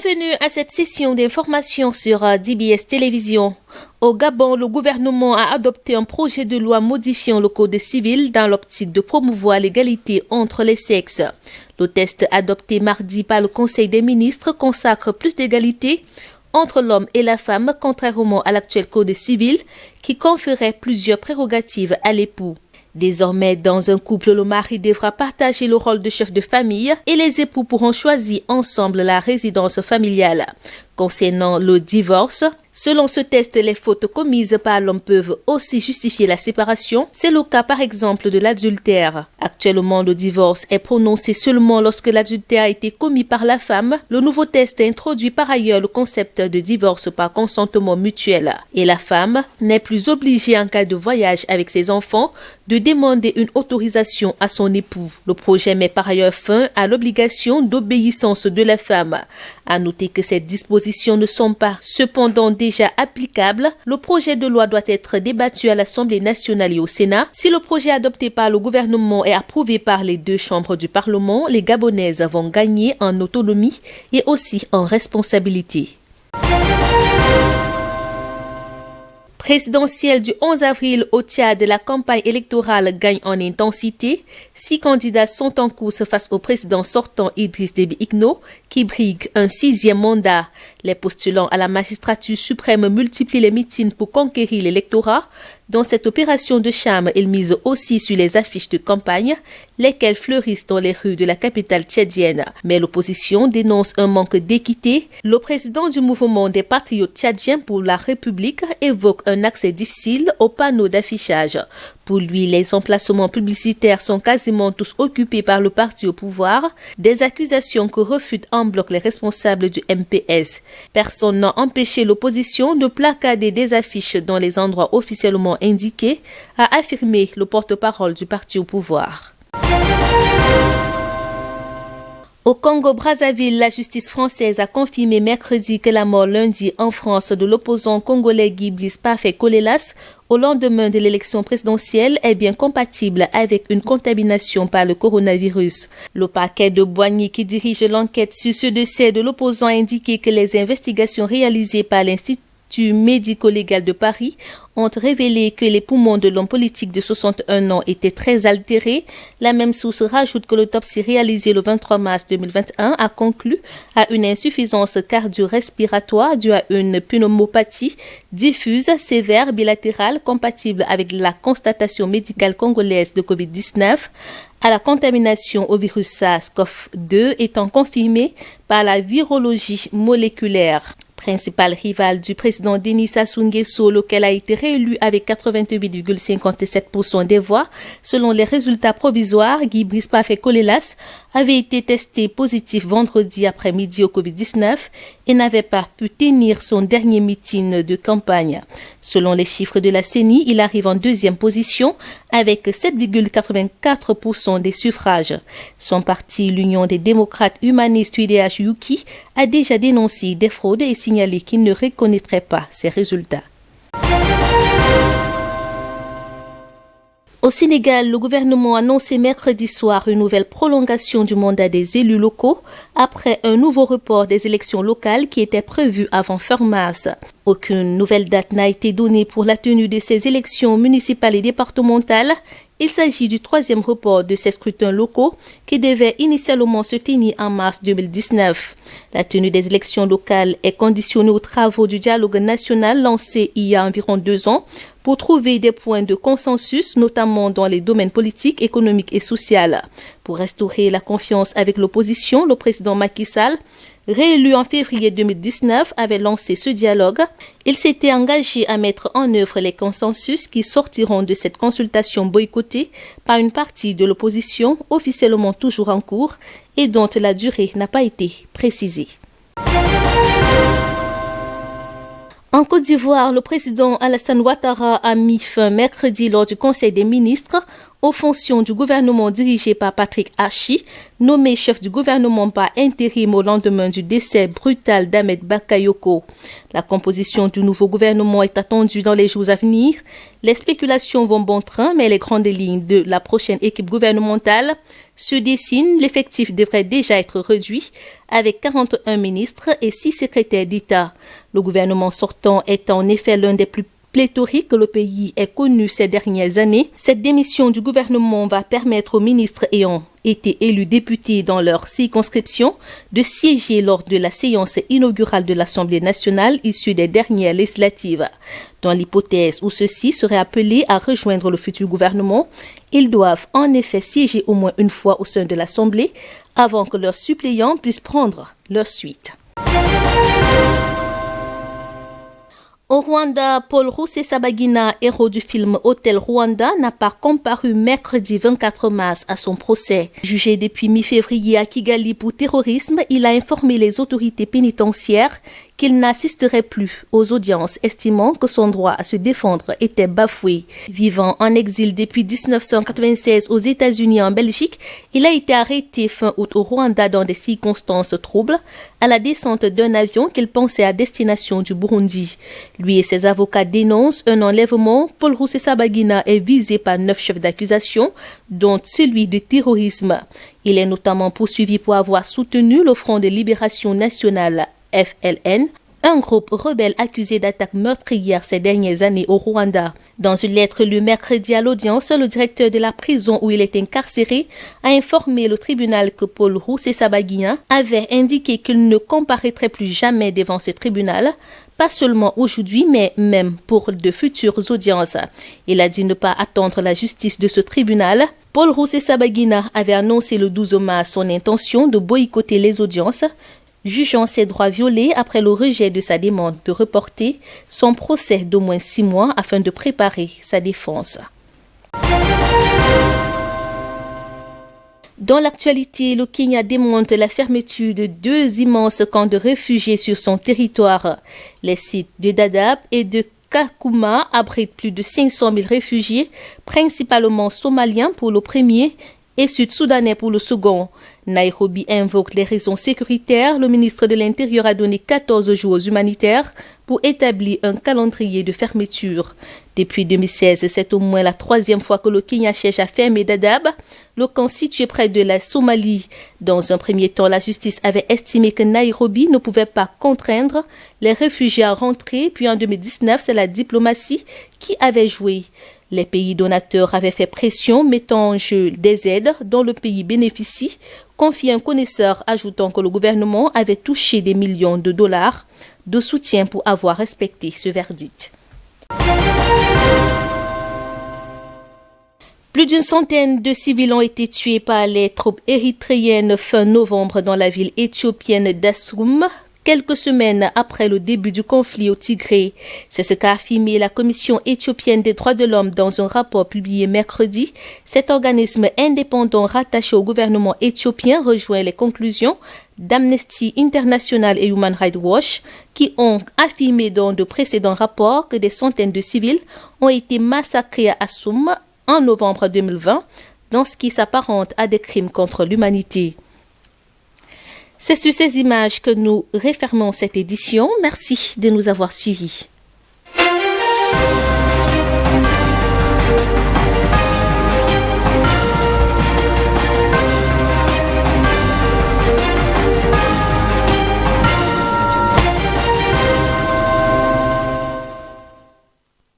Bienvenue à cette session d'information sur DBS Télévision. Au Gabon, le gouvernement a adopté un projet de loi modifiant le code civil dans l'optique de promouvoir l'égalité entre les sexes. Le texte adopté mardi par le Conseil des ministres consacre plus d'égalité entre l'homme et la femme, contrairement à l'actuel code civil qui conférait plusieurs prérogatives à l'époux. Désormais, dans un couple, le mari devra partager le rôle de chef de famille et les époux pourront choisir ensemble la résidence familiale. Concernant le divorce, selon ce texte, les fautes commises par l'homme peuvent aussi justifier la séparation. C'est le cas par exemple de l'adultère. Actuellement, le divorce est prononcé seulement lorsque l'adultère a été commis par la femme. Le nouveau texte introduit par ailleurs le concept de divorce par consentement mutuel. Et la femme n'est plus obligée en cas de voyage avec ses enfants de demander une autorisation à son époux. Le projet met par ailleurs fin à l'obligation d'obéissance de la femme. À noter que cette dispositions ne sont pas cependant déjà applicables. Le projet de loi doit être débattu à l'Assemblée nationale et au Sénat. Si le projet adopté par le gouvernement est approuvé par les deux chambres du Parlement, les Gabonaises vont gagner en autonomie et aussi en responsabilité. Présidentielle du 11 avril au Tchad, la campagne électorale gagne en intensité. 6 candidats sont en course face au président sortant Idriss Déby Itno, qui brigue un 6e mandat. Les postulants à la magistrature suprême multiplient les meetings pour conquérir l'électorat. Dans cette opération de charme, ils misent aussi sur les affiches de campagne, lesquelles fleurissent dans les rues de la capitale tchadienne. Mais l'opposition dénonce un manque d'équité. Le président du mouvement des patriotes tchadiens pour la République évoque un accès difficile aux panneaux d'affichage. Pour lui, les emplacements publicitaires sont quasiment tous occupés par le parti au pouvoir, des accusations que refutent en bloc les responsables du MPS. Personne n'a empêché l'opposition de placarder des affiches dans les endroits officiellement indiqués, a affirmé le porte-parole du parti au pouvoir. Au Congo-Brazzaville, la justice française a confirmé mercredi que la mort lundi en France de l'opposant congolais Guy Brice Parfait Colelas au lendemain de l'élection présidentielle est bien compatible avec une contamination par le coronavirus. Le parquet de Boigny qui dirige l'enquête sur ce décès de l'opposant a indiqué que les investigations réalisées par l'Institut médico-légal de Paris ont révélé que les poumons de l'homme politique de 61 ans étaient très altérés. La même source rajoute que l'autopsie réalisée le 23 mars 2021 a conclu à une insuffisance cardio-respiratoire due à une pneumopathie diffuse sévère bilatérale compatible avec la constatation médicale congolaise de Covid-19 à la contamination au virus SARS-CoV-2 étant confirmée par la virologie moléculaire. Principal rival du président Denis Sassou Nguesso, lequel a été réélu avec 88,57% des voix. Selon les résultats provisoires, Guy Brice Parfait Colelas avait été testé positif vendredi après-midi au Covid-19 et n'avait pas pu tenir son dernier meeting de campagne. Selon les chiffres de la CENI, il arrive en 2e position avec 7,84% des suffrages. Son parti, l'Union des démocrates humanistes UDH-UKI, a déjà dénoncé des fraudes et signalé qu'il ne reconnaîtrait pas ces résultats. Au Sénégal, le gouvernement a annoncé mercredi soir une nouvelle prolongation du mandat des élus locaux après un nouveau report des élections locales qui était prévu avant fin mars. Aucune nouvelle date n'a été donnée pour la tenue de ces élections municipales et départementales. Il s'agit du 3e report de ces scrutins locaux qui devaient initialement se tenir en mars 2019. La tenue des élections locales est conditionnée aux travaux du dialogue national lancé il y a environ 2 ans pour trouver des points de consensus, notamment dans les domaines politiques, économiques et sociaux. Pour restaurer la confiance avec l'opposition, le président Macky Sall, réélu en février 2019, avait lancé ce dialogue. Il s'était engagé à mettre en œuvre les consensus qui sortiront de cette consultation boycottée par une partie de l'opposition, officiellement toujours en cours, et dont la durée n'a pas été précisée. En Côte d'Ivoire, le président Alassane Ouattara a mis fin mercredi lors du Conseil des ministres aux fonctions du gouvernement dirigé par Patrick Archi, nommé chef du gouvernement par intérim au lendemain du décès brutal d'Ahmed Bakayoko. La composition du nouveau gouvernement est attendue dans les jours à venir. Les spéculations vont bon train, mais les grandes lignes de la prochaine équipe gouvernementale se dessinent. L'effectif devrait déjà être réduit avec 41 ministres et 6 secrétaires d'État. Le gouvernement sortant est en effet l'un des plus pléthoriques que le pays ait connu ces dernières années. Cette démission du gouvernement va permettre aux ministres ayant été élus députés dans leur circonscription de siéger lors de la séance inaugurale de l'Assemblée nationale issue des dernières législatives. Dans l'hypothèse où ceux-ci seraient appelés à rejoindre le futur gouvernement, ils doivent en effet siéger au moins une fois au sein de l'Assemblée avant que leurs suppléants puissent prendre leur suite. Au Rwanda, Paul Rusesabagina, héros du film Hôtel Rwanda, n'a pas comparu mercredi 24 mars à son procès. Jugé depuis mi-février à Kigali pour terrorisme, il a informé les autorités pénitentiaires qu'il n'assisterait plus aux audiences, estimant que son droit à se défendre était bafoué. Vivant en exil depuis 1996 aux États-Unis et en Belgique, il a été arrêté fin août au Rwanda dans des circonstances troubles, à la descente d'un avion qu'il pensait à destination du Burundi. Lui et ses avocats dénoncent un enlèvement. Paul Rusesabagina est visé par 9 chefs d'accusation, dont celui de terrorisme. Il est notamment poursuivi pour avoir soutenu le Front de Libération Nationale FLN, un groupe rebelle accusé d'attaques meurtrières ces dernières années au Rwanda. Dans une lettre lue mercredi à l'audience, le directeur de la prison où il est incarcéré a informé le tribunal que Paul Rusesabagina avait indiqué qu'il ne comparaîtrait plus jamais devant ce tribunal, pas seulement aujourd'hui, mais même pour de futures audiences. Il a dit ne pas attendre la justice de ce tribunal. Paul Rusesabagina avait annoncé le 12 mars son intention de boycotter les audiences, jugeant ses droits violés après le rejet de sa demande de reporter son procès d'au moins 6 mois afin de préparer sa défense. Dans l'actualité, le Kenya démonte la fermeture de 2 immenses camps de réfugiés sur son territoire. Les sites de Dadaab et de Kakuma abritent plus de 500 000 réfugiés, principalement somaliens pour le premier et sud-soudanais pour le second. Nairobi invoque les raisons sécuritaires. Le ministre de l'Intérieur a donné 14 jours humanitaires pour établir un calendrier de fermeture. Depuis 2016, c'est au moins la 3e fois que le Kenya cherche à fermer Dadaab, le camp situé près de la Somalie. Dans un premier temps, la justice avait estimé que Nairobi ne pouvait pas contraindre les réfugiés à rentrer, puis en 2019, c'est la diplomatie qui avait joué. Les pays donateurs avaient fait pression, mettant en jeu des aides dont le pays bénéficie, confie un connaisseur, ajoutant que le gouvernement avait touché des millions de dollars de soutien pour avoir respecté ce verdict. Plus d'une centaine de civils ont été tués par les troupes érythréennes fin novembre dans la ville éthiopienne d'Assoum, quelques semaines après le début du conflit au Tigré. C'est ce qu'a affirmé la Commission éthiopienne des droits de l'homme dans un rapport publié mercredi. Cet organisme indépendant rattaché au gouvernement éthiopien rejoint les conclusions d'Amnesty International et Human Rights Watch qui ont affirmé dans de précédents rapports que des centaines de civils ont été massacrés à Assoum en novembre 2020 dans ce qui s'apparente à des crimes contre l'humanité. C'est sur ces images que nous refermons cette édition. Merci de nous avoir suivis.